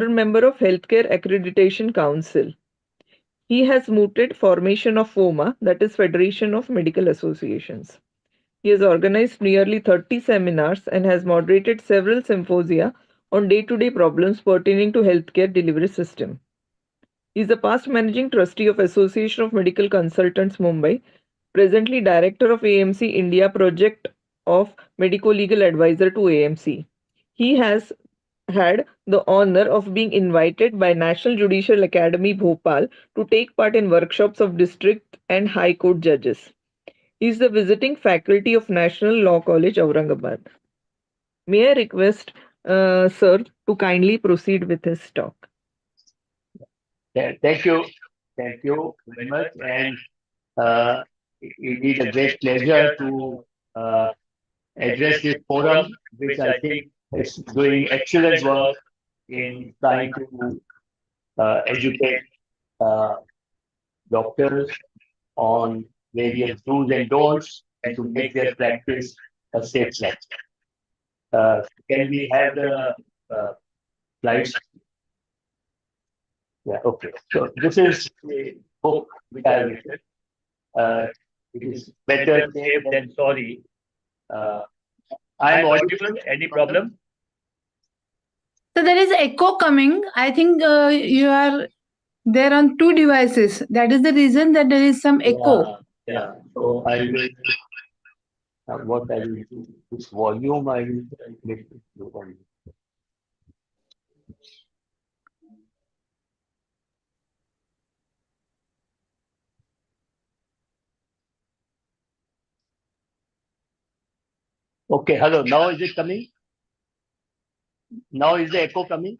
member of Healthcare Accreditation Council. He has mooted formation of FOMA, that is Federation of Medical Associations. He has organized nearly 30 seminars and has moderated several symposia on day-to-day problems pertaining to healthcare delivery system. He is the past managing trustee of Association of Medical Consultants Mumbai, presently director of AMC India project of Medicolegal advisor to AMC. He has had the honor of being invited by National Judicial Academy Bhopal to take part in workshops of district and high court judges. He is the visiting faculty of National Law College, Aurangabad. May I request Sir to kindly proceed with his talk? Thank you. Thank you very much. And uh, it is a great pleasure to uh, address this forum, which I think is doing excellent work in trying to educate uh, doctors on various do's and don'ts and to make their practice a safe practice. Can we have the uh, slides? Yeah, okay. So this is a book which I have written. It is better safe than sorry. Uh, I'm audible. Any problem? So there is echo coming. I think you are there on two devices. That is the reason that there is some echo. Yeah. So I will. What I will do, this volume I will make it low volume. Okay, hello. Now is it coming? Now is the echo coming?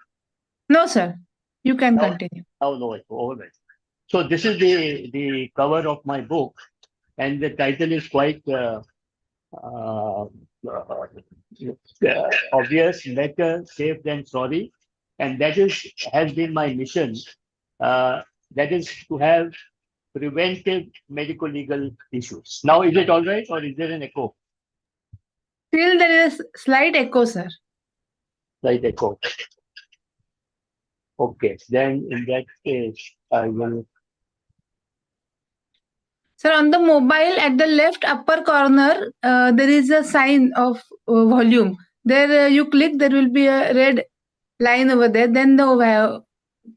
No, sir. You can continue. Now no echo. All right. So this is the cover of my book, and the title is quite uh, obvious: better safe than sorry, and that has been my mission. That is to have preventive medical legal issues. Now, is it all right, or is there an echo? Still there is slight echo, sir. Slight echo. Okay, then in that case, I will. Sir, on the mobile at the left upper corner, there is a sign of volume. There you click, there will be a red line over there. Then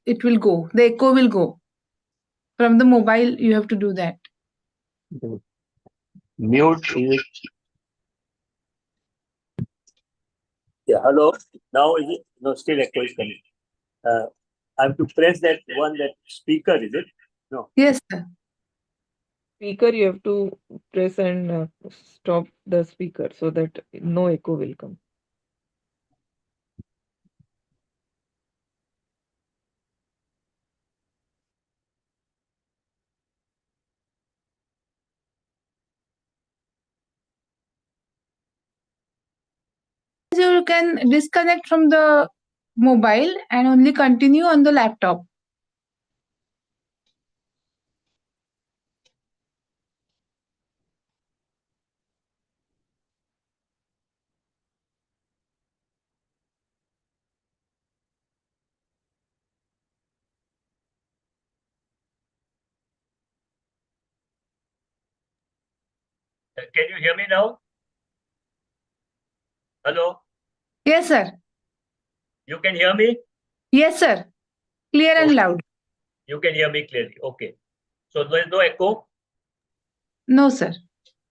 it will go. The echo will go. From the mobile, you have to do that. Mute is. Yeah, hello. Now is it? No, still echo is coming. I have to press that one, that speaker, is it? No. Yes, sir. Speaker, you have to press and stop the speaker so that no echo will come. You can disconnect from the mobile and only continue on the laptop. Can you hear me now? Hello? Yes, sir. You can hear me? Yes, sir. Clear and loud. You can hear me clearly. Okay. So there is no echo? No, sir.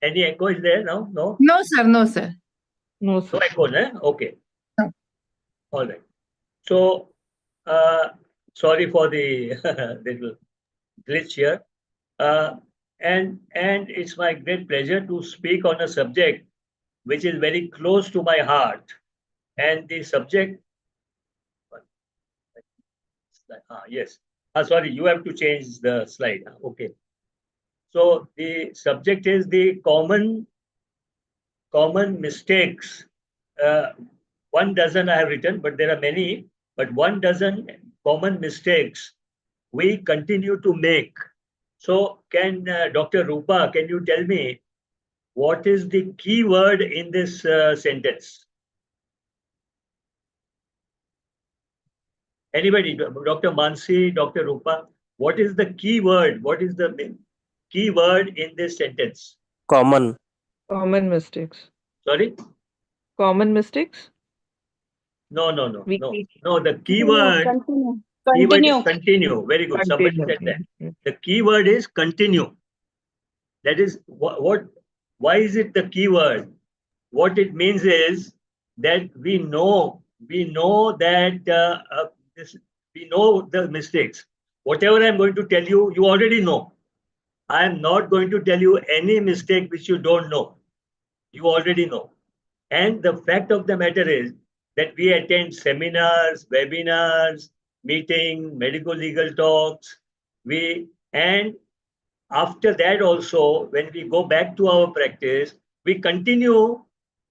Any echo is there now? No? No, sir. No, sir. No, sir. No echo, eh? Okay. No. All right. So, sorry for the little glitch here. And it's my great pleasure to speak on a subject which is very close to my heart. And the subject, yes. Sorry, you have to change the slide. Okay. So the subject is the common mistakes. 1 dozen I have written, but there are many. But 1 dozen common mistakes we continue to make. So, can Dr. Rupa, can you tell me what is the key word in this sentence? Anybody, Dr. Mansi, Dr. Rupa, what is the key word? What is the key word in this sentence? Common. Common mistakes. Sorry? Common mistakes? No. We No, the key Continue, word continue. keyword is Continue. continue. Very good. Somebody continue. said that. Mm. The keyword is continue. That is what why is it the keyword? What it means is that we know that we know the mistakes. Whatever I'm going to tell you, you already know. I am not going to tell you any mistake which you don't know. You already know. And the fact of the matter is that we attend seminars, webinars, meeting, medical legal talks. And after that also, when we go back to our practice, we continue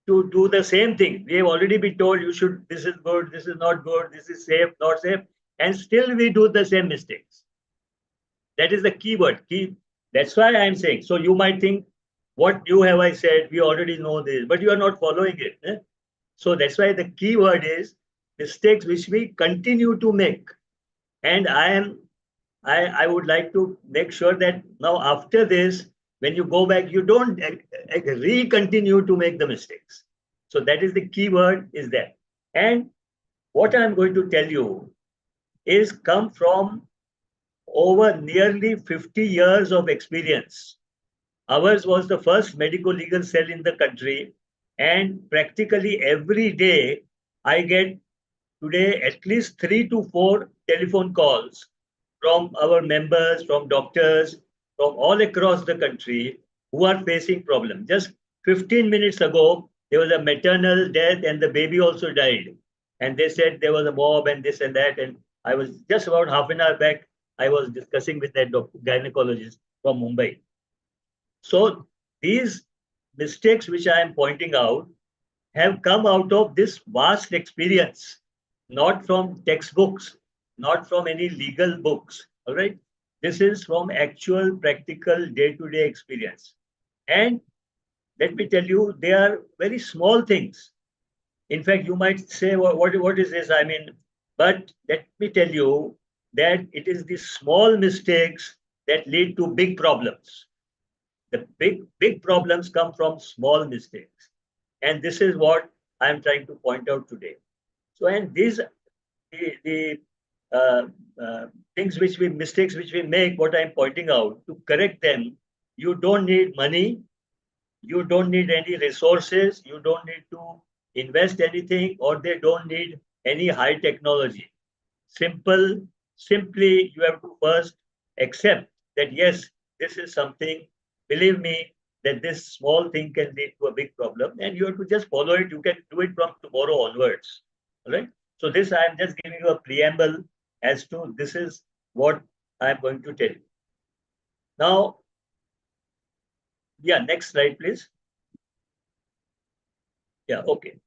to do the same thing. We have already been told you should, this is good, this is not good, this is safe, not safe, and still we do the same mistakes. That is the key word. That's why I'm saying. So you might think, what new have I said? We already know this, but you are not following it. Eh? So that's why the key word is mistakes which we continue to make. And I would like to make sure that now after this, when you go back, you don't re-continue to make the mistakes. So that is the key word is that. And what I'm going to tell you is come from over nearly 50 years of experience. Ours was the first medical legal cell in the country, and practically every day I get today at least 3 to 4 telephone calls from our members, from doctors, from all across the country who are facing problems. Just 15 minutes ago, there was a maternal death and the baby also died. And they said there was a mob and this and that. And I was just about half an hour back, I was discussing with that gynecologist from Mumbai. So these mistakes which I am pointing out have come out of this vast experience, not from textbooks, not from any legal books. All right. This is from actual practical day-to-day experience. And let me tell you, they are very small things. In fact, you might say, what is this? I mean, but let me tell you that it is the small mistakes that lead to big problems. The big problems come from small mistakes. And this is what I'm trying to point out today. So, and these the uh, mistakes which we make, what I'm pointing out, to correct them, you don't need money, you don't need any resources, you don't need to invest anything, or they don't need any high technology. Simply, you have to first accept that yes, this is something, believe me, that this small thing can lead to a big problem, and you have to just follow it. You can do it from tomorrow onwards. All right. So this I am just giving you a preamble as to this is what I am going to tell you. Now, yeah, next slide, please. Yeah, okay.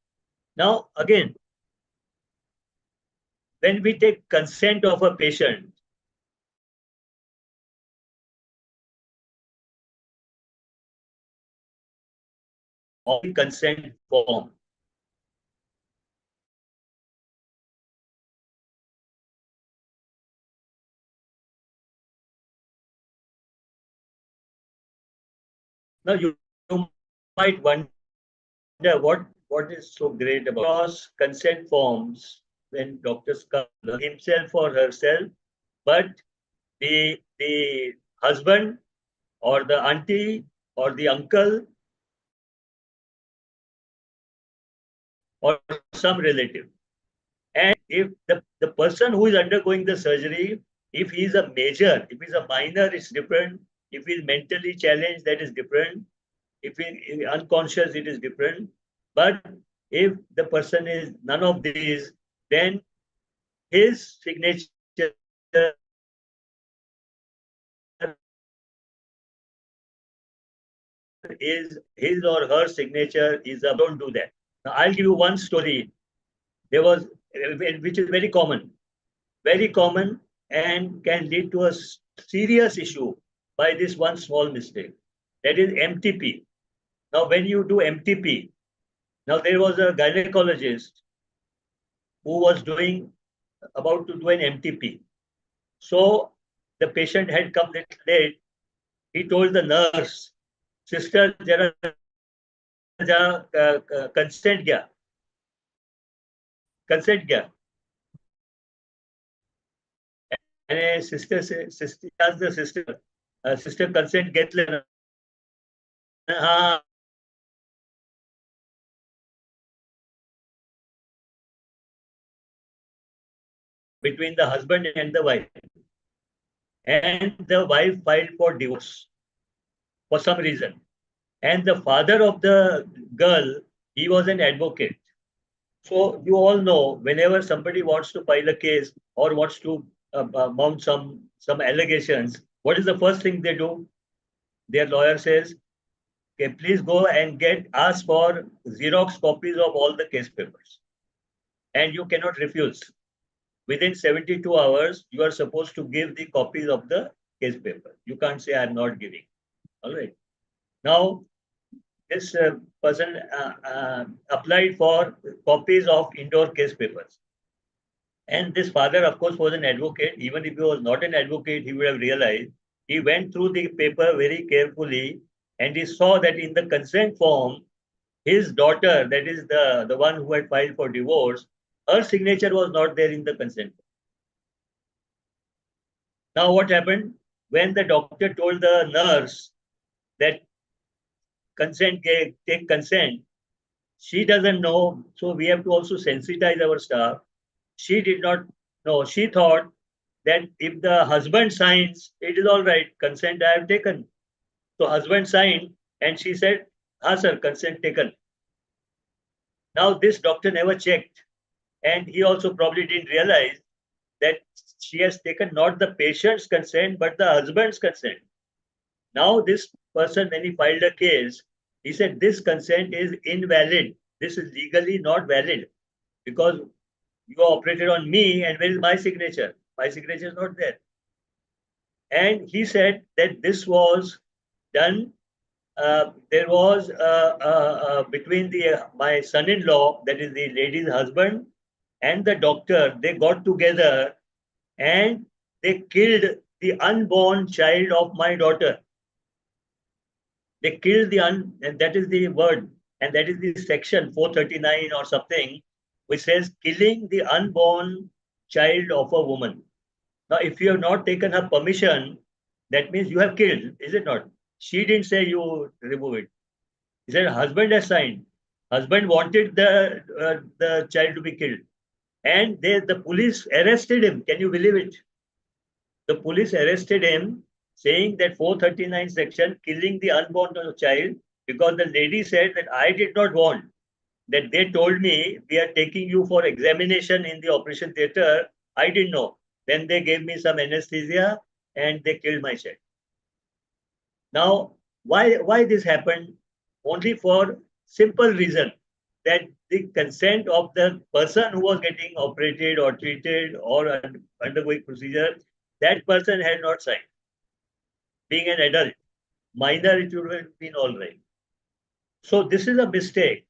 Now, again, when we take consent of a patient, on consent form. Now you might wonder what is so great about cross consent forms when doctors come himself or herself, but the husband or the auntie or the uncle or some relative. And if the person who is undergoing the surgery, if he's a major, if he's a minor, it's different. If he's mentally challenged, that is different. If he's unconscious, it is different. But if the person is none of these, then his signature is his or her signature is a don't do that. Now I'll give you one story. There was which is very common and can lead to a serious issue by this one small mistake. That is MTP. Now, when you do MTP, now there was a gynecologist who was doing about to do an MTP. So the patient had come little late. He told the nurse, sister, jara consent gya, consent gya. And a sister asked the sister, sister consent get lena. हाँ between the husband and the wife. And the wife filed for divorce for some reason. And the father of the girl, he was an advocate. So you all know, whenever somebody wants to file a case or wants to mount some allegations, what is the first thing they do? Their lawyer says, okay, please go and ask for Xerox copies of all the case papers. And you cannot refuse. Within 72 hours, you are supposed to give the copies of the case paper. You can't say, I'm not giving. All right. Now, this person applied for copies of indoor case papers. And this father, of course, was an advocate. Even if he was not an advocate, he would have realized. He went through the paper very carefully and he saw that in the consent form, his daughter, that is the one who had filed for divorce, her signature was not there in the consent form. Now, what happened? When the doctor told the nurse that take consent, she doesn't know. So we have to also sensitize our staff. She did not know. She thought that if the husband signs, it is all right. Consent I have taken. So husband signed and she said, "Ah, sir, consent taken." Now this doctor never checked. And he also probably didn't realize that she has taken not the patient's consent, but the husband's consent. Now this person, when he filed a case, he said, this consent is invalid. This is legally not valid because you operated on me and where is my signature? My signature is not there. And he said that this was done. There was between my son-in-law, that is the lady's husband, and the doctor. They got together and they killed the unborn child of my daughter. They killed and that is the word, and that is the section 439 or something, which says killing the unborn child of a woman. Now, if you have not taken her permission, that means you have killed, is it not? She didn't say you remove it. He said husband has signed. Husband wanted the child to be killed, and the police arrested him. Can you believe it? The police arrested him, saying that 439 section, killing the unborn child, because the lady said that I did not want, that they told me we are taking you for examination in the operation theater. I didn't know. Then they gave me some anesthesia and they killed my child. Now, why this happened? Only for simple reason that the consent of the person who was getting operated or treated or undergoing procedure, that person had not signed. Being an adult, minor, it would have been all right. So this is a mistake,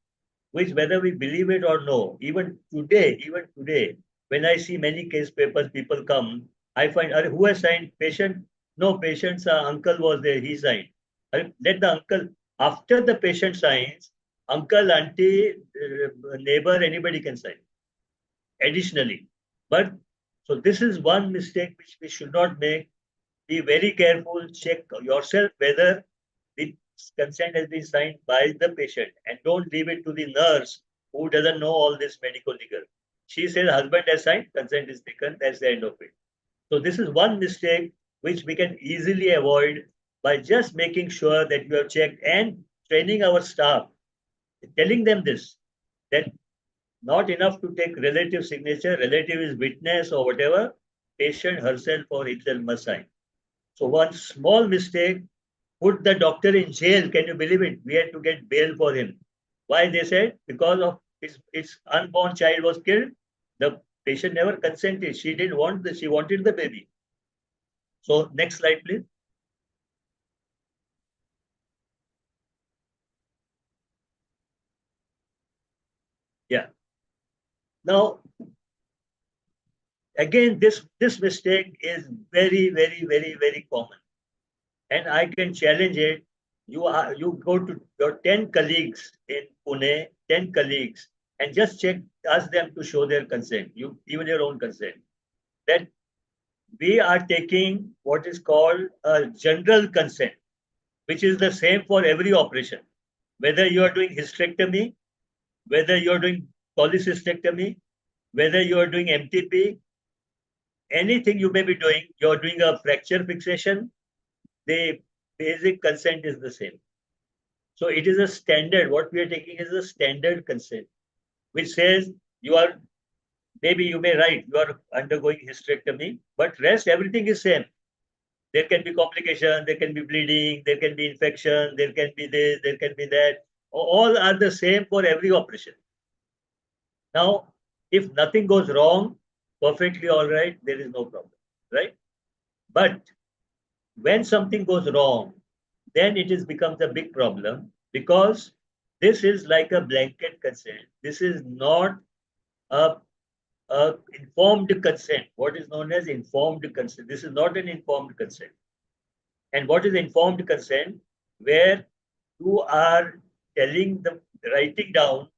which whether we believe it or no, even today, when I see many case papers, people come, I find, who has signed? Patient? No, patient's uncle was there, he signed. Let the uncle, after the patient signs, uncle, auntie, neighbor, anybody can sign. Additionally. But so this is one mistake which we should not make. Be very careful, check yourself whether the consent has been signed by the patient and don't leave it to the nurse who doesn't know all this medical legal. She says husband has signed, consent is taken, that's the end of it. So this is one mistake which we can easily avoid by just making sure that you have checked and training our staff, telling them this, that not enough to take relative signature, relative is witness or whatever, patient herself or himself must sign. So one small mistake put the doctor in jail. Can you believe it? We had to get bail for him. Why? They said because of his unborn child was killed. The patient never consented. She didn't want this. She wanted the baby. So next slide, please. Yeah. Now, Again, this mistake is very, very, very, very common. And I can challenge it. You go to your 10 colleagues in Pune, 10 colleagues, and just ask them to show their consent, even your own consent, that we are taking what is called a general consent, which is the same for every operation. Whether you are doing hysterectomy, whether you are doing cholecystectomy, whether you are doing MTP, anything you may be doing, you're doing a fracture fixation, the basic consent is the same. So it is a standard. What we are taking is a standard consent, which says you are, maybe you may write, you are undergoing hysterectomy, but rest everything is same. There can be complication, there can be bleeding, there can be infection, there can be this, there can be that. All are the same for every operation. Now, if nothing goes wrong, perfectly all right, there is no problem, right? But when something goes wrong, then it becomes a big problem, because this is like a blanket consent. This is not a, a informed consent. What is known as informed consent? This is not an informed consent. And what is informed consent? Where you are writing down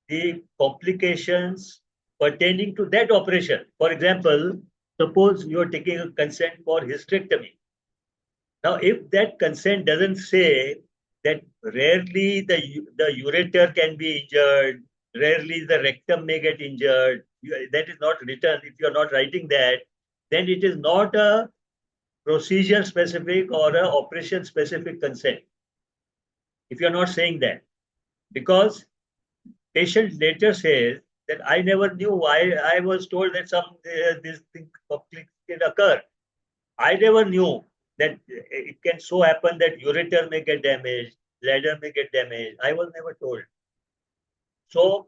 the complications pertaining to that operation. For example, suppose you are taking a consent for hysterectomy. Now, if that consent doesn't say that rarely the ureter can be injured, rarely the rectum may get injured, that is not written, if you are not writing that, then it is not a procedure specific or a operation specific consent. If you are not saying that, because patient later says that I never knew, I was told that this thing can occur. I never knew that it can so happen that ureter may get damaged, bladder may get damaged. I was never told. So,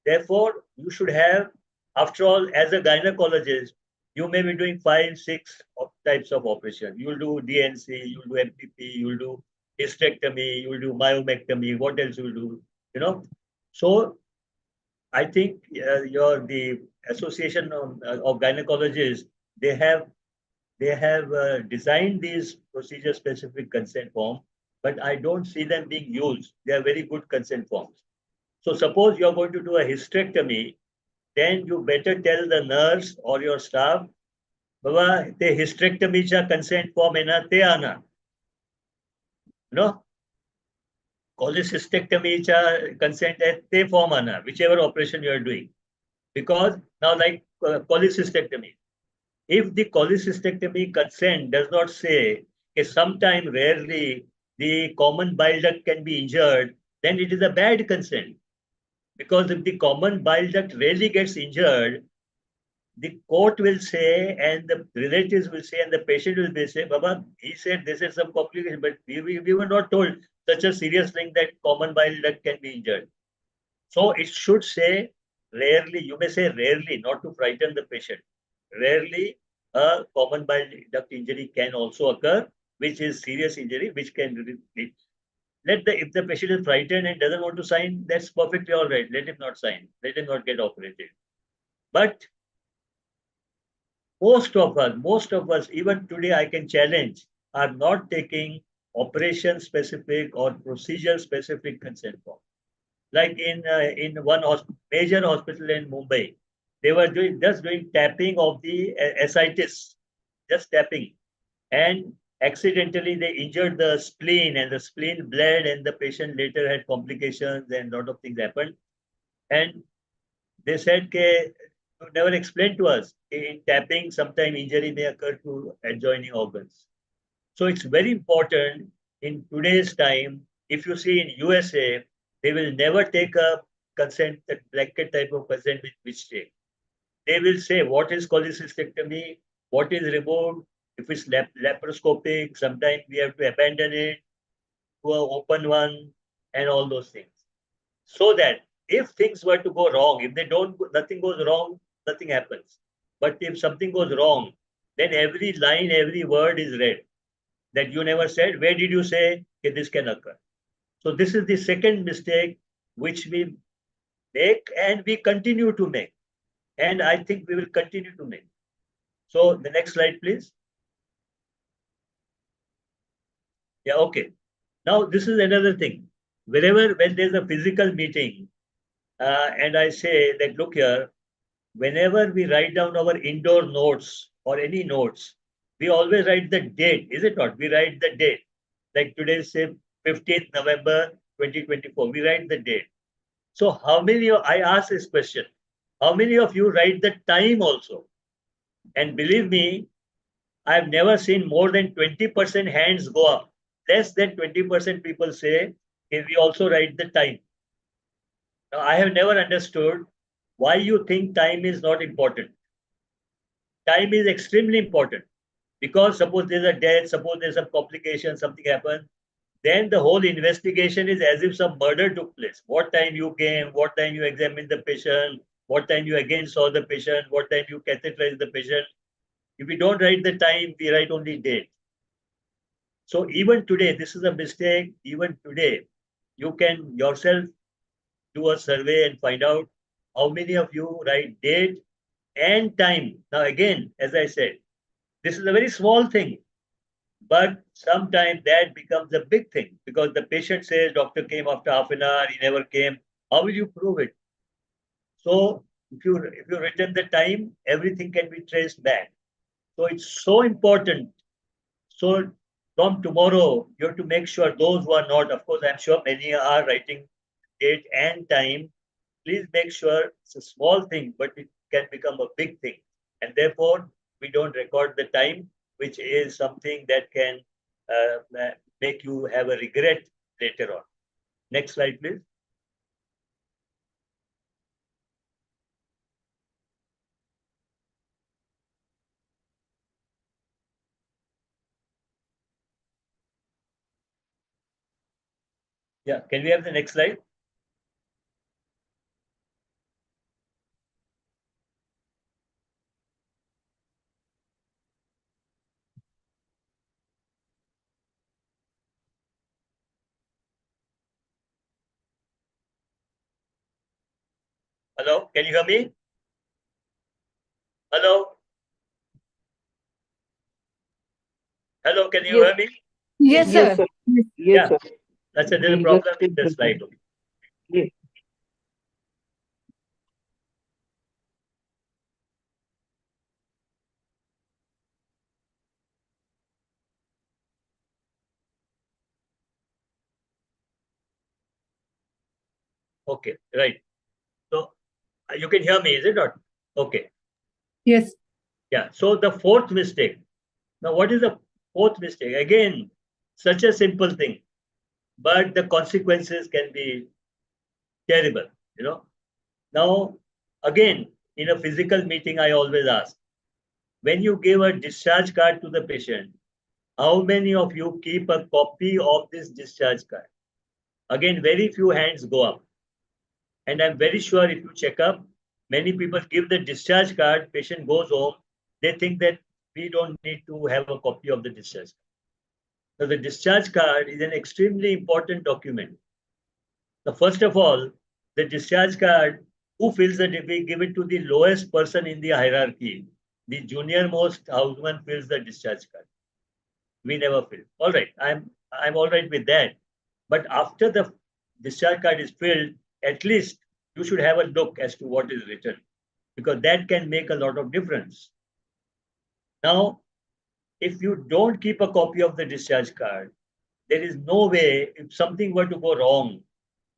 therefore, you should have, after all, as a gynecologist, you may be doing 5, 6 types of operation. You will do DNC, you will do MPP, you will do hysterectomy, you will do myomectomy. What else you will do? So I think the Association of Gynecologists, they have designed these procedure-specific consent forms, but I don't see them being used. They are very good consent forms. So suppose you are going to do a hysterectomy, then you better tell the nurse or your staff, Baba, the hysterectomy cha consent form ena te ana. No? Cholecystectomy cha consent te form ana, whichever operation you are doing. Because now, like cholecystectomy, if the cholecystectomy consent does not say sometime rarely the common bile duct can be injured, then it is a bad consent. Because if the common bile duct rarely gets injured, the court will say, and the relatives will say, and the patient will say, Baba, he said this is some complication, but we were not told such a serious thing that common bile duct can be injured. So it should say rarely, you may say rarely, not to frighten the patient. Rarely, a common bile duct injury can also occur, which is serious injury, which can lead. If the patient is frightened and doesn't want to sign, that's perfectly all right. Let him not sign. Let him not get operated. But most of us, even today, I can challenge, are not taking operation specific or procedure specific consent form. Like in one major hospital in Mumbai, they were just doing tapping of the ascites, just tapping, and accidentally they injured the spleen, and the spleen bled, and the patient later had complications, and a lot of things happened. And they said, you never explained to us, in tapping, sometime injury may occur to adjoining organs. So it's very important in today's time. If you see in USA, they will never take a consent, that blanket type of consent which take. They will say what is cholecystectomy, what is removed. If it's laparoscopic, sometimes we have to abandon it to an open one, and all those things. So that if things were to go wrong, if nothing goes wrong, nothing happens. But if something goes wrong, then every line, every word is read. That you never said, where did you say this can occur? So this is the second mistake which we make, and we continue to make. And I think we will continue to make. So the next slide, please. Yeah, okay. Now this is another thing. When there's a physical meeting, and I say that, look here, whenever we write down our indoor notes or any notes, we always write the date, is it not? We write the date. Like today, say 15th November 2024, we write the date. So I ask this question, how many of you write the time also? And believe me, I've never seen more than 20% hands go up. Less than 20% people say, okay, we also write the time. Now, I have never understood why you think time is not important. Time is extremely important because suppose there's a death, suppose there's a complication, something happened, then the whole investigation is as if some murder took place. What time you came, what time you examined the patient, what time you again saw the patient, what time you catheterized the patient. If we don't write the time, we write only date. So even today, this is a mistake. Even today, you can yourself do a survey and find out how many of you write date and time. Now, again, as I said, this is a very small thing, but sometimes that becomes a big thing because the patient says, doctor came after half an hour, he never came. How will you prove it? So if you written the time, everything can be traced back. So it's so important. So from tomorrow, you have to make sure those who are not, of course, I'm sure many are writing date and time. Please make sure it's a small thing, but it can become a big thing. And therefore, we don't record the time, which is something that can make you have a regret later on. Next slide, please. Yeah, can we have the next slide? Hello, can you hear me? Hello? Hello, can you hear me? Yes, Yes, sir. sir. Yes. Yes, Yeah, sir. that's a We problem just with did the the slide. Yes. Okay, right. So you can hear me, is it not? Okay. Yes. Yeah. So the fourth mistake. Now, what is the fourth mistake? Again, such a simple thing, but the consequences can be terrible, you know. Now, again, in a physical meeting, I always ask, when you give a discharge card to the patient, how many of you keep a copy of this discharge card? Again, very few hands go up. And I'm very sure if you check up, many people give the discharge card, patient goes home, they think that we don't need to have a copy of the discharge card. So the discharge card is an extremely important document. So first of all, the discharge card, who fills it? We give it to the lowest person in the hierarchy. The junior most houseman fills the discharge card. We never fill. All right, I'm all right with that. But after the discharge card is filled, at least you should have a look as to what is written, because that can make a lot of difference. Now, if you don't keep a copy of the discharge card, there is no way, if something were to go wrong,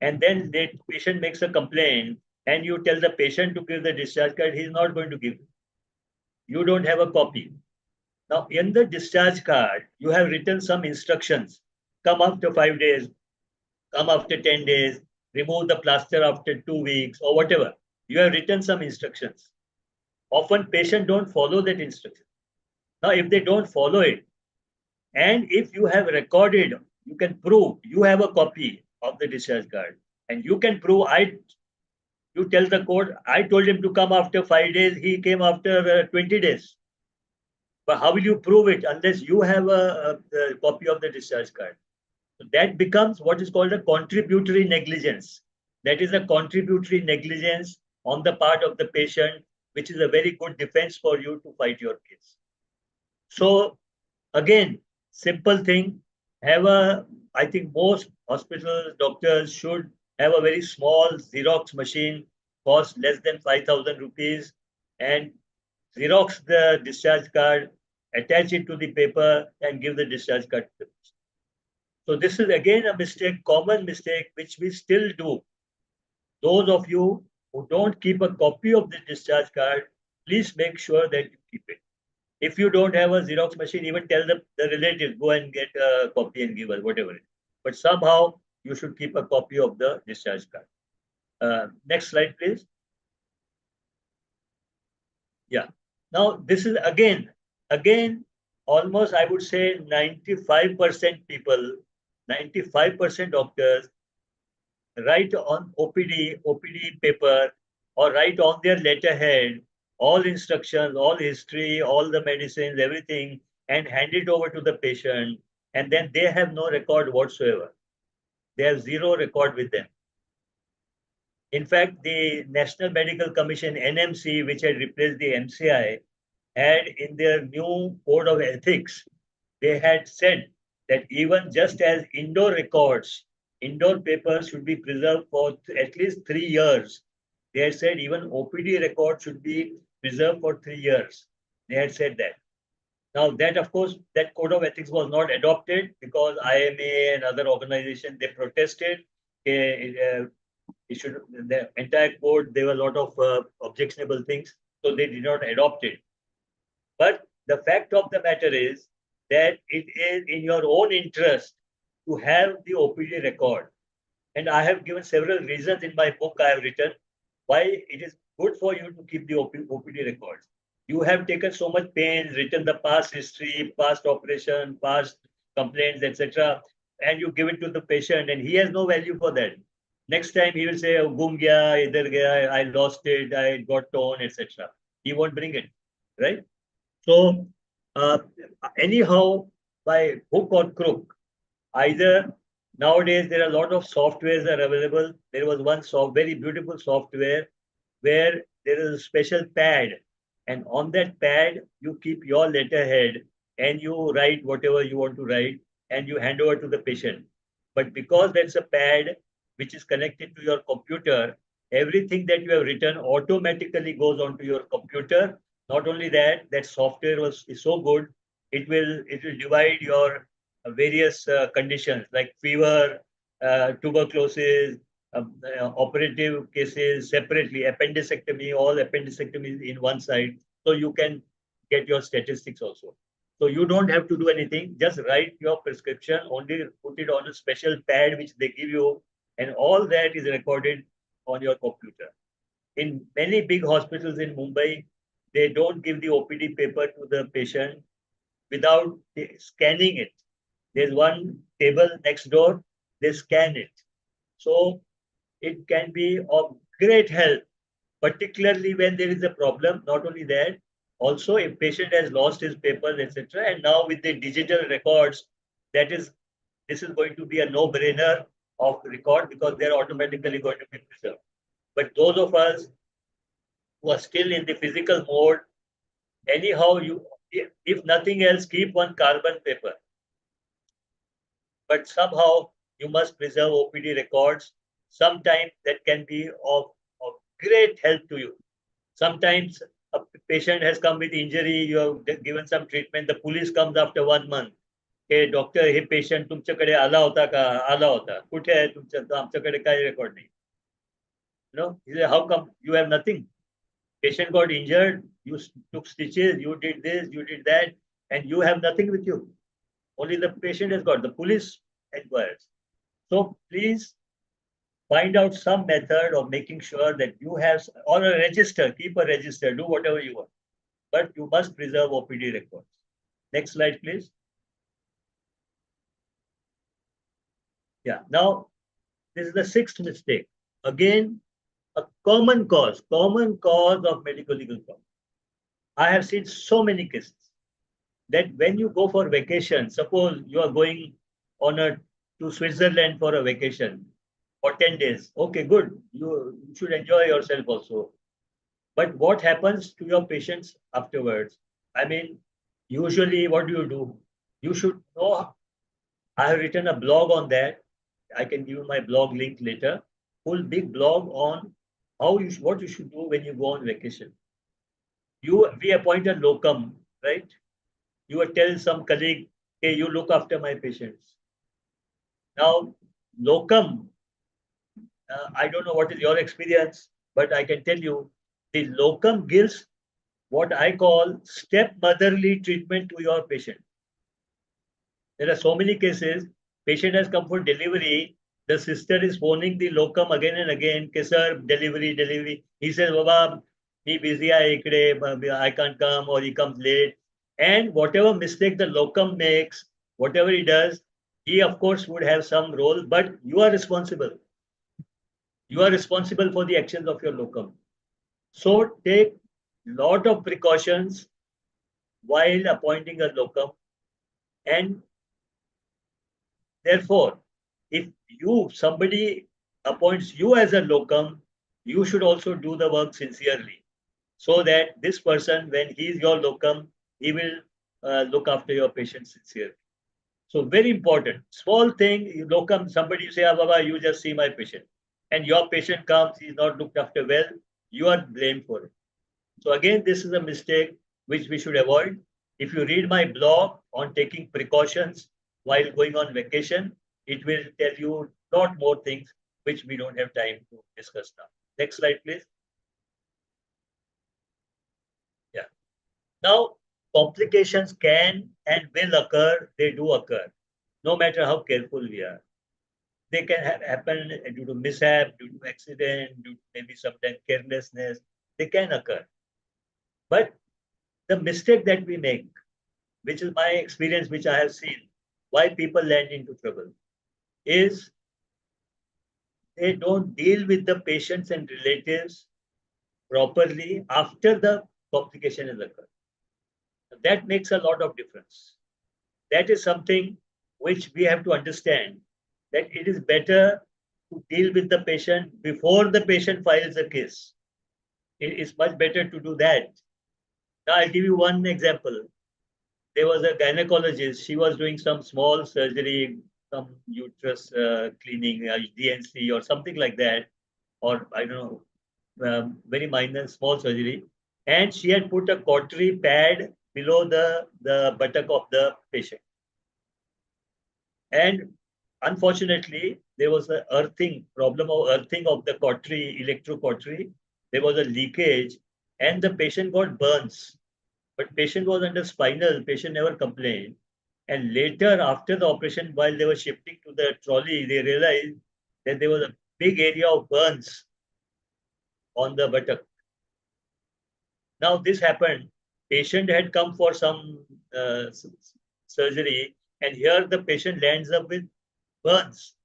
and then the patient makes a complaint, and you tell the patient to give the discharge card, he's not going to give. You don't have a copy. Now, in the discharge card, you have written some instructions. Come after 5 days, come after 10 days, remove the plaster after 2 weeks, or whatever. You have written some instructions. Often patients don't follow that instruction. Now, if they don't follow it, and if you have recorded, you can prove you have a copy of the discharge card, and you can prove you tell the court, I told him to come after 5 days, he came after 20 days. But how will you prove it unless you have a copy of the discharge card? So that becomes what is called a contributory negligence. That is a contributory negligence on the part of the patient, which is a very good defense for you to fight your case. So again, simple thing, I think most hospitals, doctors should have a very small Xerox machine, cost less than 5,000 rupees, and Xerox the discharge card, attach it to the paper, and give the discharge card to the patient. So this is again a mistake, common mistake, which we still do. Those of you who don't keep a copy of the discharge card, please make sure that you keep it. If you don't have a Xerox machine, even tell the relatives, go and get a copy and give us, whatever it is. But somehow you should keep a copy of the discharge card. Next slide, please. Yeah. Now, this is again, almost I would say 95% people, 95% doctors write on OPD paper, or write on their letterhead all instructions, all history, all the medicines, everything, and hand it over to the patient. And then they have no record whatsoever. They have zero record with them. In fact, the National Medical Commission, NMC, which had replaced the MCI, had in their new code of ethics, they had said that even just as indoor records, indoor papers should be preserved for at least 3 years. They had said even OPD records should be preserved for 3 years. They had said that. Now that, of course, that code of ethics was not adopted because IMA and other organizations, they protested. The entire code, there were a lot of objectionable things, so they did not adopt it. But the fact of the matter is that it is in your own interest to have the OPD record. And I have given several reasons in my book I have written why it is good for you to keep the OPD records. You have taken so much pains, written the past history, past operation, past complaints, etc., and you give it to the patient, and he has no value for that. Next time he will say, "Gum gaya, idhar gaya, I lost it, I got torn, etc." He won't bring it, right? So anyhow, by hook or crook, either nowadays there are a lot of softwares are available. There was one very beautiful software where there is a special pad, and on that pad you keep your letterhead and you write whatever you want to write and you hand over to the patient. But because that's a pad which is connected to your computer, everything that you have written automatically goes onto your computer. Not only that, that software is so good, it will divide your various conditions like fever, tuberculosis, operative cases separately, appendectomy, all appendectomies in one side. So you can get your statistics also. So you don't have to do anything. Just write your prescription, only put it on a special pad which they give you, and all that is recorded on your computer. In many big hospitals in Mumbai, they don't give the OPD paper to the patient without scanning it. There's one table next door, they scan it. So it can be of great help, particularly when there is a problem. Not only that, also if patient has lost his papers, etc. And now with the digital records, this is going to be a no-brainer of record because they're automatically going to be preserved. But those of us who are still in the physical mode, anyhow, if nothing else, keep one carbon paper. But somehow you must preserve OPD records. Sometimes that can be of great help to you. Sometimes a patient has come with injury, you have given some treatment, the police comes after 1 month. Hey, doctor, hey patient तुमच्याकडे आला होता का? आला होता. कुठे आहे तुमच्या? आमच्याकडे काही record नाही. You know, he said, how come you have nothing? Patient got injured, you took stitches, you did this, you did that, and you have nothing with you. Only the patient has got, the police inquires. So please find out some method of making sure that you have, or a register, keep a register, do whatever you want. But you must preserve OPD records. Next slide, please. Yeah, now this is the sixth mistake. Again, a common cause of medical legal problem. I have seen so many cases that when you go for vacation, suppose you are going to Switzerland for a vacation for 10 days. Okay, good. You should enjoy yourself also. But what happens to your patients afterwards? I mean, usually what do? You should know. I have written a blog on that. I can give you my blog link later. Full big blog on what you should do when you go on vacation. We appoint a locum, right? You will tell some colleague, hey, you look after my patients. Now, locum, I don't know what is your experience, but I can tell you the locum gives what I call stepmotherly treatment to your patient. There are so many cases, patient has come for delivery, the sister is phoning the locum again and again, sir, delivery. He says, Baba, he busy, I can't come, or he comes late. And whatever mistake the locum makes, whatever he does, he of course would have some role, but you are responsible. You are responsible for the actions of your locum. So take lot of precautions while appointing a locum, and therefore, if somebody appoints you as a locum, you should also do the work sincerely, so that this person, when he is your locum, he will look after your patient sincerely. So very important. Small thing, you locum, somebody say, ah, Baba, you just see my patient. And your patient comes, he's not looked after well, you are blamed for it. So again, this is a mistake which we should avoid. If you read my blog on taking precautions while going on vacation, it will tell you a lot more things which we don't have time to discuss now. Next slide, please. Yeah. Now, complications can and will occur. They do occur, no matter how careful we are. They can happen due to mishap, due to accident, due to maybe sometimes carelessness. They can occur. But the mistake that we make, which is my experience, which I have seen, why people land into trouble, is they don't deal with the patients and relatives properly after the complication has occurred. That makes a lot of difference. That is something which we have to understand, that it is better to deal with the patient before the patient files a case. It is much better to do that. Now, I'll give you one example. There was a gynecologist. She was doing some small surgery, some uterus cleaning, DNC or something like that, or I don't know, very minor, small surgery. And she had put a cautery pad below the buttock of the patient. And unfortunately, there was a problem of earthing of the cautery, electrocautery. There was a leakage, and the patient got burns. But patient was under spinal, patient never complained. And later, after the operation, while they were shifting to the trolley, they realized that there was a big area of burns on the buttock. Now, this happened. Patient had come for some surgery, and here the patient lands up with burns.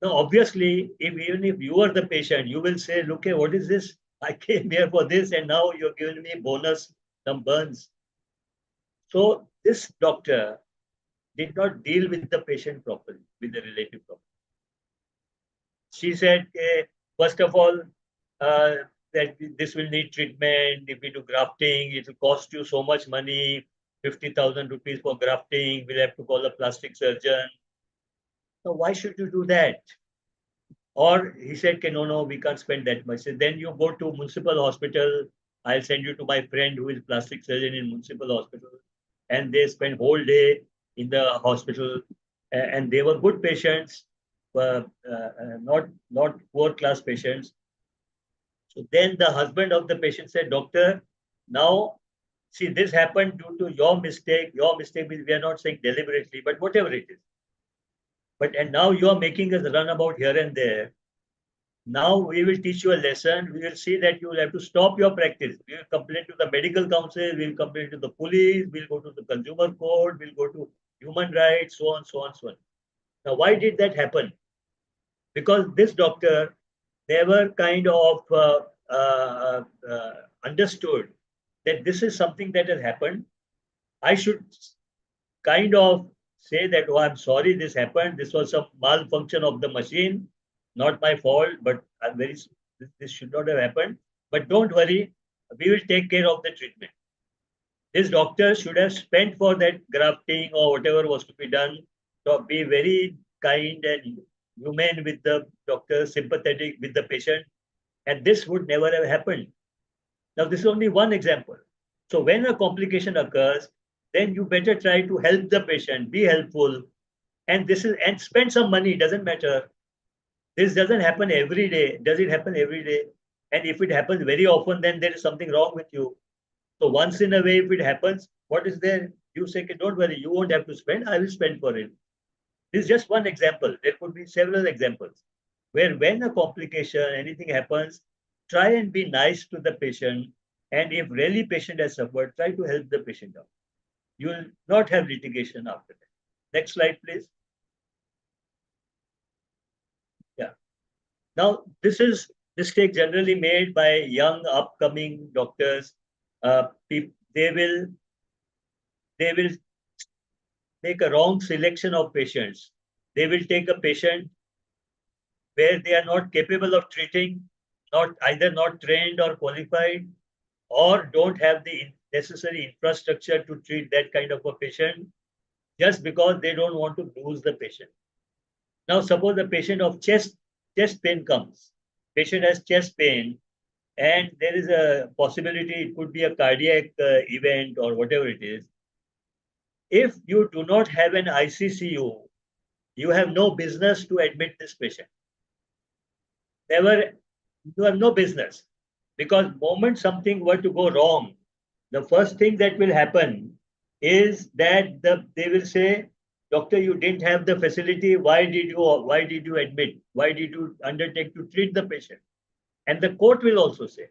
Now, obviously, even if you are the patient, you will say, look, what is this? I came here for this, and now you're giving me bonus, some burns. So this doctor did not deal with the patient properly, with the relative properly. She said, first of all, that this will need treatment. If we do grafting, it will cost you so much money, 50,000 rupees for grafting. We'll have to call a plastic surgeon. So why should you do that? Or he said, no, we can't spend that much. So then you go to municipal hospital. I'll send you to my friend who is plastic surgeon in municipal hospital. And they spend whole day in the hospital. And they were good patients, not poor class patients. So then the husband of the patient said, doctor, now, see, this happened due to your mistake. Your mistake means we are not saying deliberately, but whatever it is. And now you are making us run about here and there. Now we will teach you a lesson. We will see that you will have to stop your practice. We will complain to the medical council. We will complain to the police. We'll go to the consumer court. We'll go to human rights, so on, so on, so on. Now, why did that happen? Because this doctor never kind of understood that this is something that has happened. I should kind of say that, oh, I'm sorry this happened. This was a malfunction of the machine, not my fault, but this should not have happened. But don't worry, we will take care of the treatment. This doctor should have spent for that grafting or whatever was to be done. So be very kind and humane with the doctor, sympathetic with the patient, and this would never have happened. Now, this is only one example. So when a complication occurs, then you better try to help the patient, be helpful, and spend some money, doesn't matter. This doesn't happen every day. Does it happen every day? And if it happens very often, then there is something wrong with you. So once in a way, if it happens, what is there? You say, don't worry, you won't have to spend, I will spend for it. This is just one example. There could be several examples where when a complication, anything happens, try and be nice to the patient. And if really patient has suffered, try to help the patient out. You will not have litigation after that. Next slide, please. Yeah. Now, this is mistake generally made by young upcoming doctors. They will make a wrong selection of patients. They will take a patient where they are not capable of treating, either not trained or qualified, or don't have the necessary infrastructure to treat that kind of a patient, just because they don't want to lose the patient. Now, suppose the patient of chest pain comes. Patient has chest pain, and there is a possibility it could be a cardiac event or whatever it is. If you do not have an ICCU, you have no business to admit this patient. You have no business, because moment something were to go wrong, the first thing that will happen is that they will say, doctor, you didn't have the facility. Why did you admit? Why did you undertake to treat the patient? And the court will also say,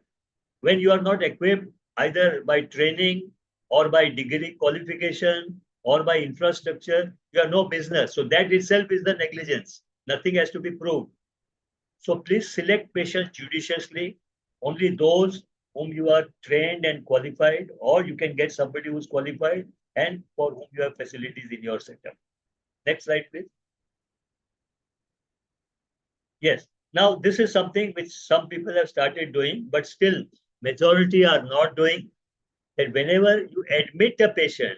when you are not equipped either by training or by degree qualification or by infrastructure, you have no business. So that itself is the negligence. Nothing has to be proved. So please select patients judiciously, only those whom you are trained and qualified, or you can get somebody who's qualified and for whom you have facilities in your setup. Next slide, please. Yes. Now, this is something which some people have started doing, but still majority are not doing. That whenever you admit a patient,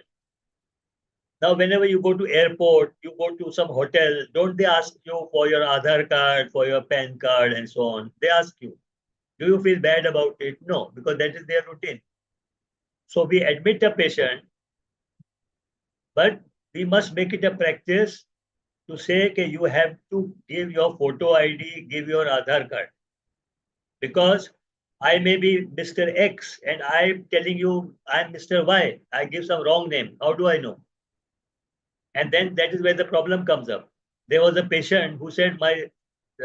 now whenever you go to airport, you go to some hotel, don't they ask you for your Aadhaar card, for your PAN card, and so on? They ask you. Do you feel bad about it? No, because that is their routine. So we admit a patient, but we must make it a practice to say that you have to give your photo ID, give your Aadhaar card. Because I may be Mr. X and I'm telling you I'm Mr. Y. I give some wrong name. How do I know? And then that is where the problem comes up. There was a patient who said,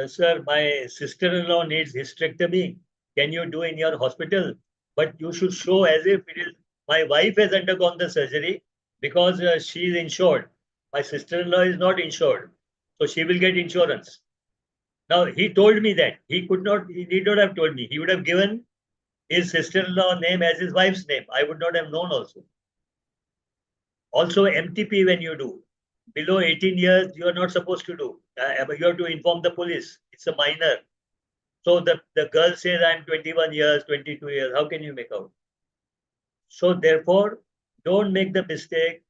sir, my sister-in-law needs hysterectomy. Can you do in your hospital? But you should show as if it is my wife has undergone the surgery because she is insured. My sister-in-law is not insured. So she will get insurance. Now, he told me that. He need not have told me. He would have given his sister-in-law name as his wife's name. I would not have known also. Also, MTP when you do. Below 18 years, you are not supposed to do. You have to inform the police. It's a minor. So the girl says, I'm 21 years, 22 years. How can you make out? So therefore, don't make the mistake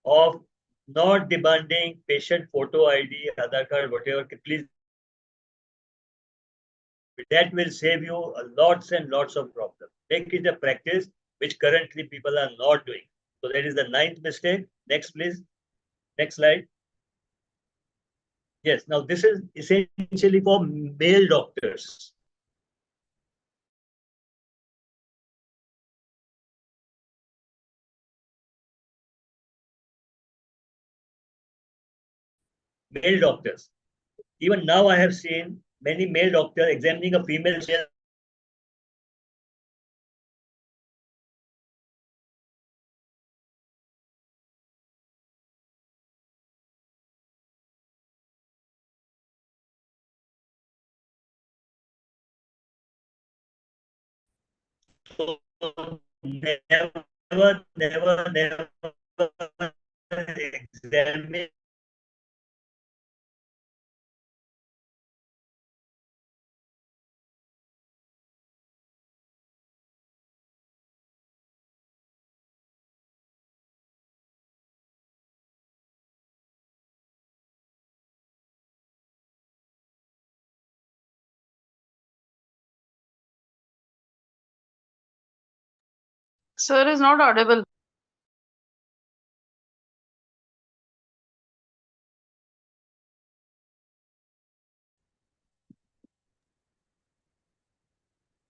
of not demanding patient photo ID, Aadhaar card, whatever. Please, that will save you lots and lots of problems. Make it a practice, which currently people are not doing. So that is the 9th mistake. Next, please. Next slide. Yes, now this is essentially for male doctors. Male doctors. Even now I have seen many male doctors examining a female child. So never examine Sir is not audible.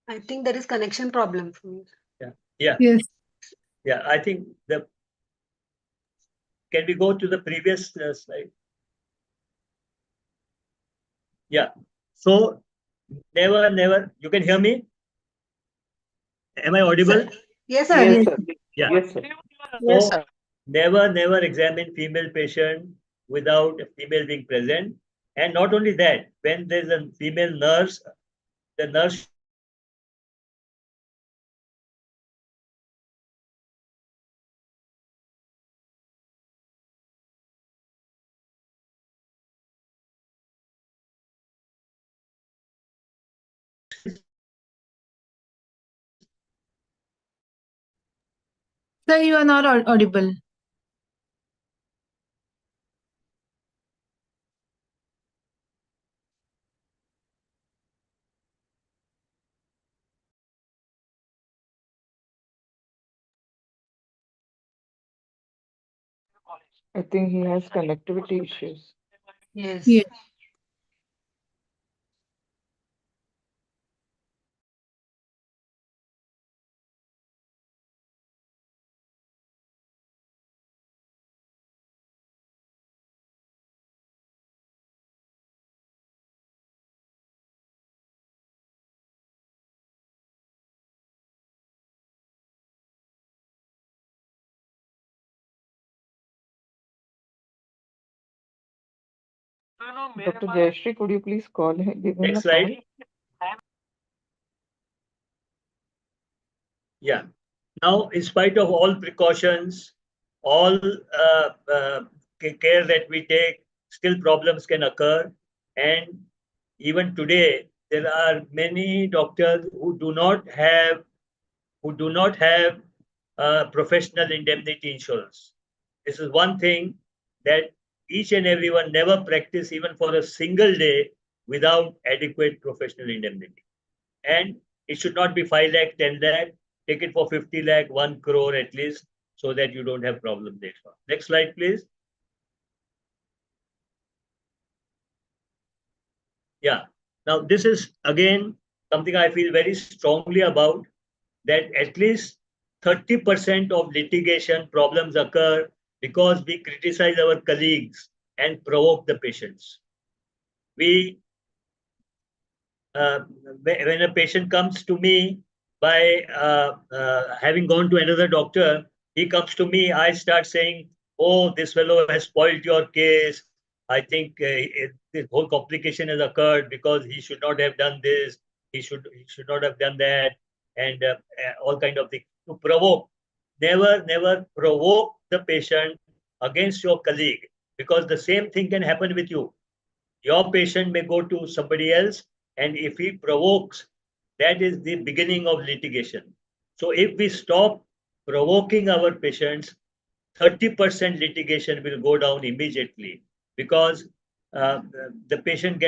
I think there is connection problem for me. Yeah, Yes. yeah. I think can we go to the previous slide? Yeah. So never. You can hear me? Am I audible? Yes, Sir, sir. Yes, yes. sir. Yeah. Yes, sir. Yes, So sir. never examine female patient without a female being present. And not only that, when there's a female nurse, the nurse should be present because Sir, you are not audible. I think he has connectivity issues. Yes. Yes. Dr. Jayashree, could you please call him, give him next a call? slide. Yeah. Now, in spite of all precautions, all care that we take, still problems can occur. And even today, there are many doctors who do not have professional indemnity insurance. This is one thing that each and everyone never practice even for a single day without adequate professional indemnity. And it should not be 5 lakh, 10 lakh. Take it for 50 lakh, 1 crore at least, so that you don't have problems later on. Next slide, please. Yeah. Now, this is again something I feel very strongly about, that at least 30% of litigation problems occur because we criticize our colleagues and provoke the patients. We when a patient comes to me by having gone to another doctor, he comes to me, I start saying, oh, this fellow has spoiled your case. I think this whole complication has occurred because he should not have done this. He should not have done that, and all kind of things to provoke. Never provoke the patient against your colleague, because the same thing can happen with you. Your patient may go to somebody else, and if he provokes, that is the beginning of litigation. So if we stop provoking our patients, 30% litigation will go down immediately, because uh, the patient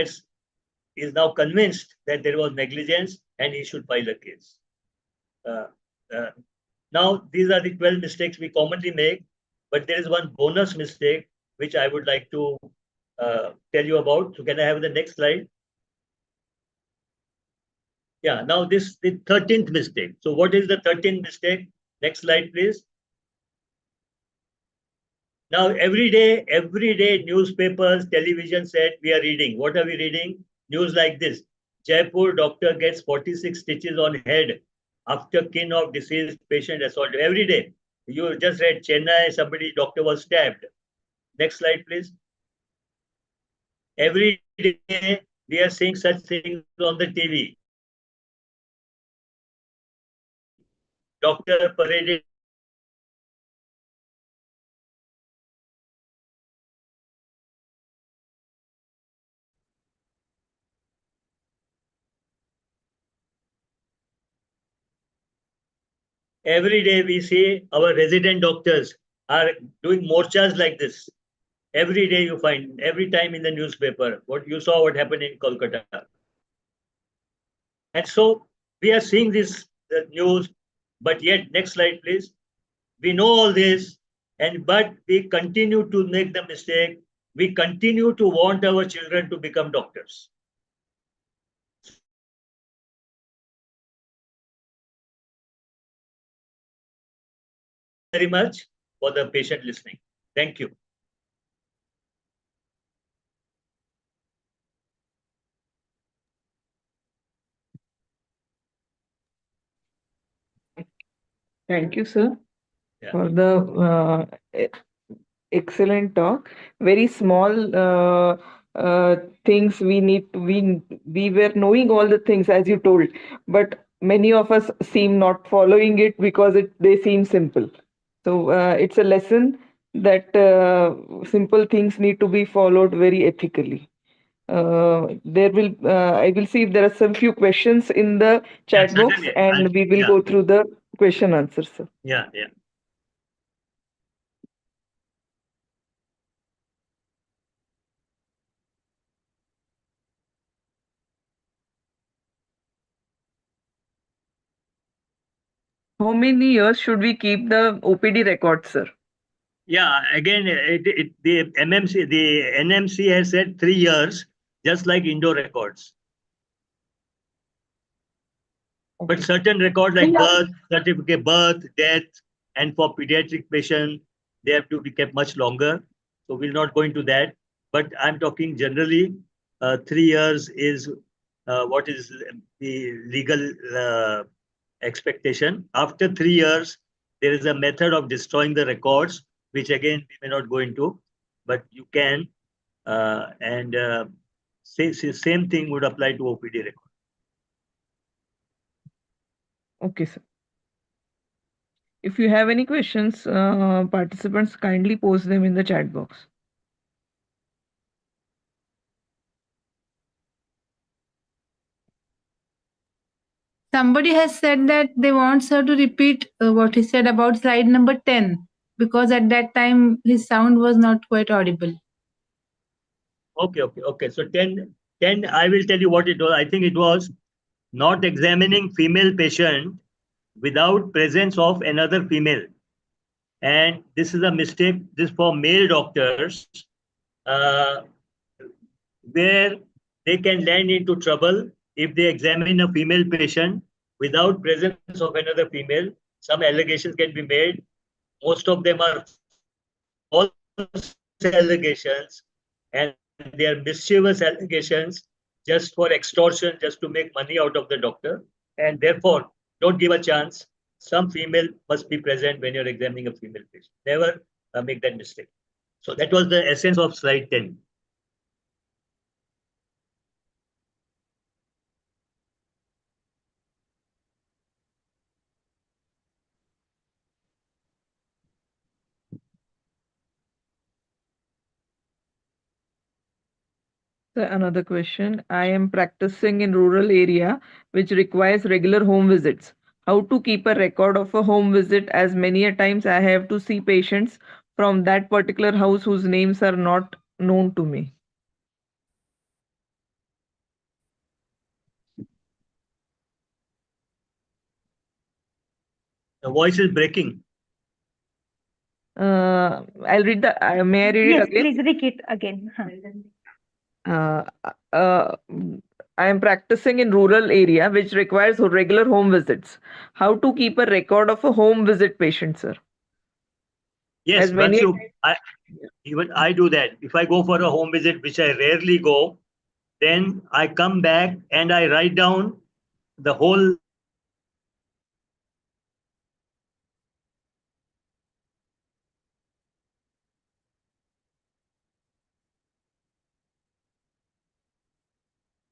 is now convinced that there was negligence and he should file a case. Uh, uh, Now, these are the 12 mistakes we commonly make, but there is one bonus mistake which I would like to tell you about. So can I have the next slide? Yeah, now this the 13th mistake. So what is the 13th mistake? Next slide, please. Now, every day, newspapers, television set, we are reading. What are we reading? News like this. Jaipur doctor gets 46 stitches on head after kin of deceased patient assaulted. Every day. You just read Chennai, somebody, doctor was stabbed. Next slide, please. Every day, we are seeing such things on the TV. Doctor paraded every day. We see our resident doctors are doing morchas like this. Every day you find, every time in the newspaper, what you saw, what happened in Kolkata. And so we are seeing this news. But yet, next slide, please. We know all this, but we continue to make the mistake. We continue to want our children to become doctors. Very much for the patient listening. Thank you. Thank you, sir, Yeah. for the excellent talk. Very small things we need. We were knowing all the things as you told, but many of us seem not following it because they seem simple. So it's a lesson that simple things need to be followed very ethically. I will see if there are some few questions in the Yeah, chat box, certainly. and we will Yeah, go through the question answers, sir. yeah. How many years should we keep the OPD records, sir? Yeah, again, the NMC has said 3 years, just like Indo records. But certain records like birth, certificate, birth, death, and for pediatric patient, they have to be kept much longer. So we'll not go into that. But I'm talking generally, 3 years is what is the legal expectation. After 3 years, there is a method of destroying the records, which again we may not go into, but you can. Same thing would apply to OPD record. Okay, sir. If you have any questions, participants kindly post them in the chat box. Somebody has said that they want her to repeat what he said about slide number 10 because at that time his sound was not quite audible. Okay. So 10, I will tell you what it was. I think it was not examining female patient without presence of another female. And this is a mistake. This for male doctors, where they can land into trouble if they examine a female patient without presence of another female. Some allegations can be made. Most of them are false allegations, and they are mischievous allegations just for extortion, just to make money out of the doctor. And therefore, don't give a chance. Some female must be present when you're examining a female patient. Never make that mistake. So that was the essence of slide 10. So another question. I am practicing in rural area which requires regular home visits. How to keep a record of a home visit, as many a times I have to see patients from that particular house whose names are not known to me. The voice is breaking. I'll read the. May I read Yes, it again? please repeat again. Uh, uh, I am practicing in rural area which requires regular home visits. How to keep a record of a home visit patient, sir? Yes, As many even I do that. If I go for a home visit, which I rarely go, then I come back and I write down the whole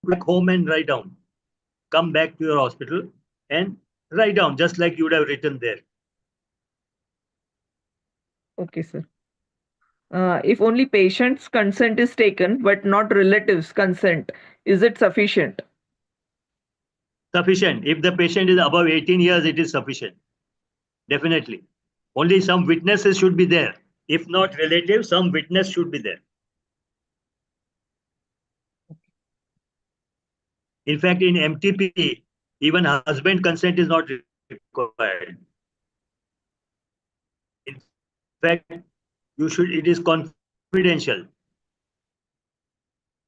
back home and write down. Come back to your hospital and write down just like you would have written there. Okay, sir. If only patient's consent is taken, but not relatives' consent, is it sufficient? Sufficient. If the patient is above 18 years, it is sufficient. Definitely. Only some witnesses should be there. If not relatives, some witness should be there. In fact, in MTP, even husband consent is not required. required. In fact, it is confidential.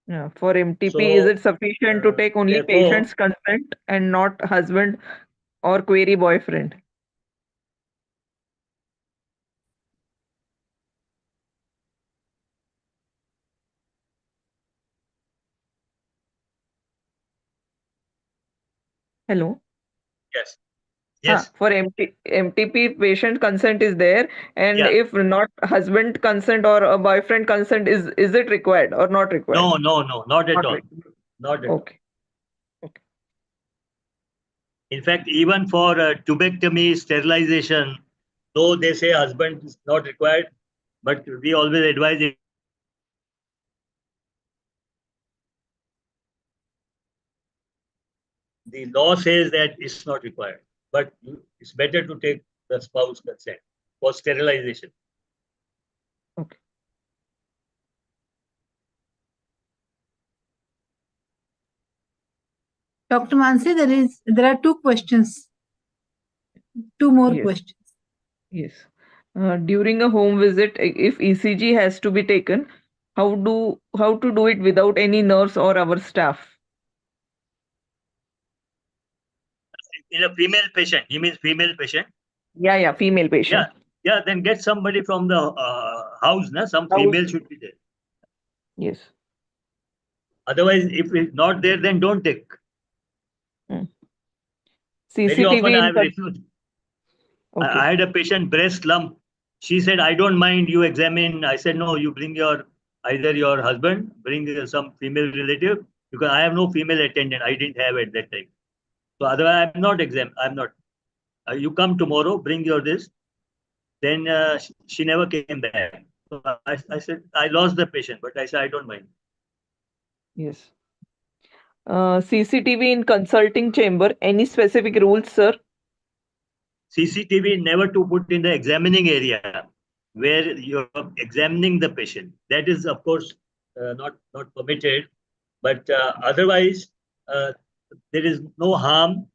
Yeah. For MTP, is So, it sufficient to take only therefore, patient's consent and not husband or query boyfriend? Hello. yes, yes, For MTP, patient consent is there, and yeah. if not husband consent or a boyfriend consent, is it required or not required? No, no, no, not at Not all. required. Not at all. Okay. Okay. In fact, even for tubectomy, sterilization, though they say husband is not required, but we always advise it. The law says that it's not required, but it's better to take the spouse consent for sterilization. Okay. Dr. Mansi, there are two questions. Two more Yes. questions. Yes. During a home visit, if ECG has to be taken, how to do it without any nurse or our staff? In a female patient, he means female patient. Yeah, female patient. Yeah. Then get somebody from the house, na? Some House. female should be there. Yes. Otherwise, if it's not there, then don't take. Very often CCTV I in have refused. I Okay. had a patient breast lump. She said, I don't mind you examine. I said, no, you bring either your husband, bring some female relative, because I have no female attendant. I didn't have at that time. So otherwise, I'm not. You come tomorrow, bring your this. Then she never came back. So I said, I lost the patient, but I said, I don't mind. Yes. CCTV in consulting chamber. Any specific rules, sir? CCTV never to put in the examining area where you're examining the patient. That is, of course, not permitted. But otherwise, there is no harm,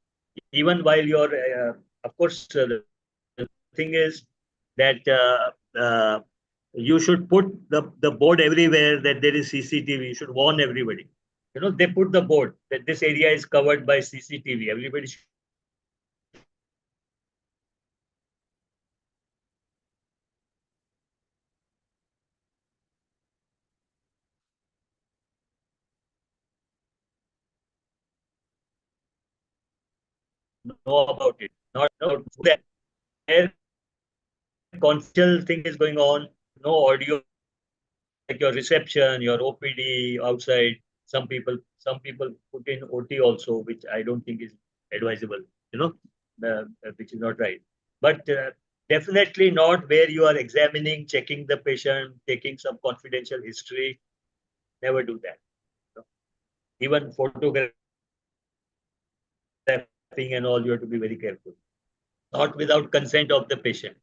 even while you're. Of course, the thing is that you should put the board everywhere that there is CCTV. You should warn everybody. They put the board that this area is covered by CCTV. Everybody should know about it. Not that where confidential thing is going on, no audio, like your reception, your OPD outside. Some people put in OT also, which I don't think is advisable. Which is not right. But definitely not where you are examining, checking the patient, taking some confidential history. Never do that. Even photographing and all, you have to be very careful. Not without consent of the patient.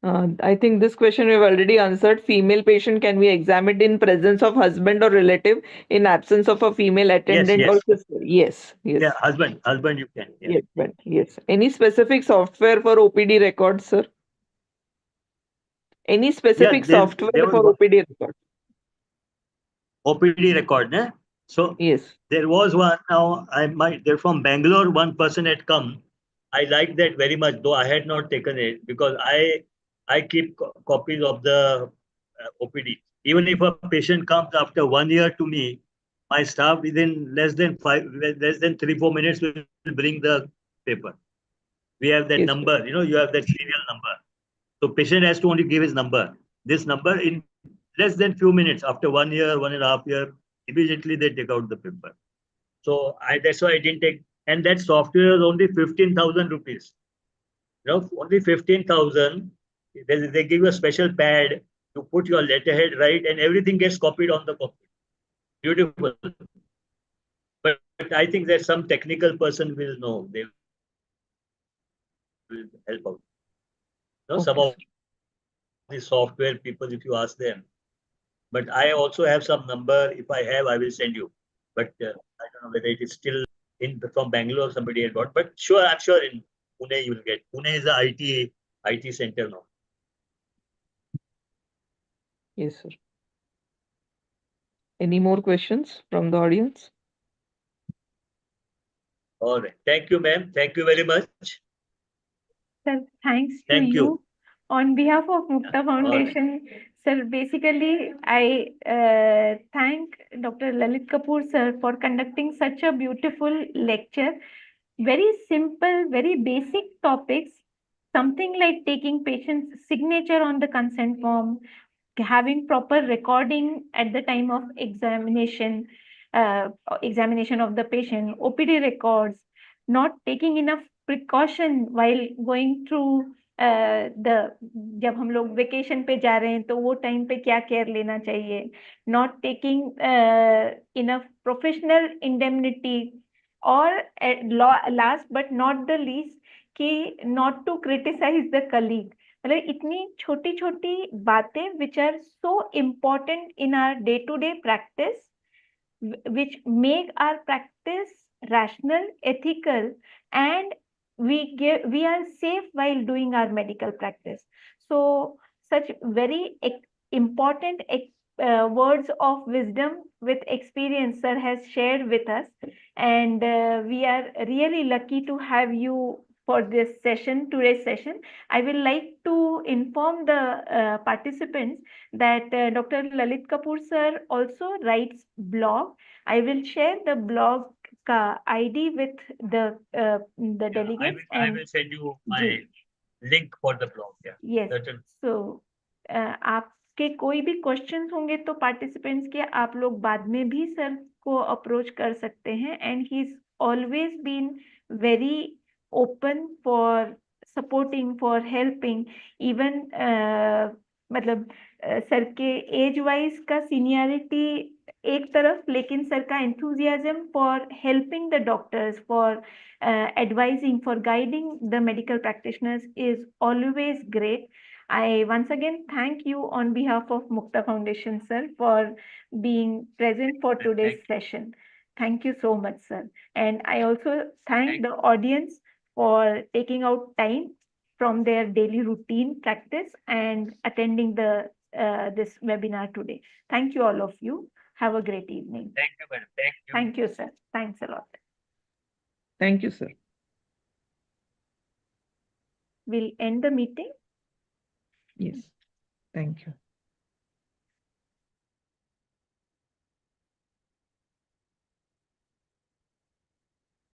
I think this question we've already answered. Female patient can be examined in presence of husband or relative in absence of a female attendant or Yes. sister. Yes. Yeah, husband you can. Yeah. Yes. Any specific software for OPD records, sir? Any specific there software was for one OPD records? OPD record, ne? So Yes. there was one. Now they're from Bangalore. One person had come. I liked that very much, though I had not taken it because I keep copies of the OPD. Even if a patient comes after 1 year to me, my staff within less than 3-4 minutes will bring the paper. We have that Yes. number. You have that serial number. So patient has to only give his number. This number in less than few minutes, after 1 year, 1.5 years, immediately they take out the paper. So that's why I didn't take. And that software is only 15,000 rupees. Only 15,000. They give you a special pad to put your letterhead right, and everything gets copied on the copy. Beautiful. But I think that some technical person will know. They will help out. Some of the software people, if you ask them. But I also have some number. If I have, I will send you. But I don't know whether it is still from Bangalore, somebody had got. But sure, I'm sure in Pune you will get. Pune is a IT center now. Yes, sir. Any more questions from the audience? All right. Thank you, ma'am. Thank you very much. Sir, thanks to Thank you. you. On behalf of Mukta All right. Foundation, sir, basically, I thank Dr. Lalit Kapoor, sir, for conducting such a beautiful lecture. Very simple, very basic topics, something like taking patient's signature on the consent form, having proper recording at the time of examination of the patient, OPD records, not taking enough precaution while going through जब हम लोग vacation पे जा रहे हैं तो वो time पे क्या केयर लेना चाहिए, not taking enough professional indemnity, और last but not the least कि not to criticise the colleague. मतलब इतनी छोटी छोटी बातें which are so important in our day to day practice, which make our practice rational, ethical, and we are safe while doing our medical practice. So such very important words of wisdom with experience sir has shared with us, and we are really lucky to have you for this session, today's session. I will like to inform the participants that Dr. Lalit Kapoor sir also writes blog. I will share the blog ID with the delegates. I will send you my link for the blog. Yeah. Yes. Certain. So आपके कोई भी questions होंगे तो participants के आप लोग बाद में भी सर को अप्रोच कर सकते हैं, and he is always been very open for supporting, for helping. Even मतलब सर के एज वाइज का सीनियरिटी एक तरफ, लेकिन सर का enthusiasm for helping the doctors, for advising, for guiding the medical practitioners is always great. I once again thank you on behalf of Mukta Foundation, sir, for being present for today's session. Thank you so much, sir. And I also thank the audience for taking out time from their daily routine practice and attending the this webinar today. Thank you, all of you. Have a great evening. Thank you, madam. Thank you. Thank you, sir. Thanks a lot. Thank you, sir. We'll end the meeting. Yes. Thank you.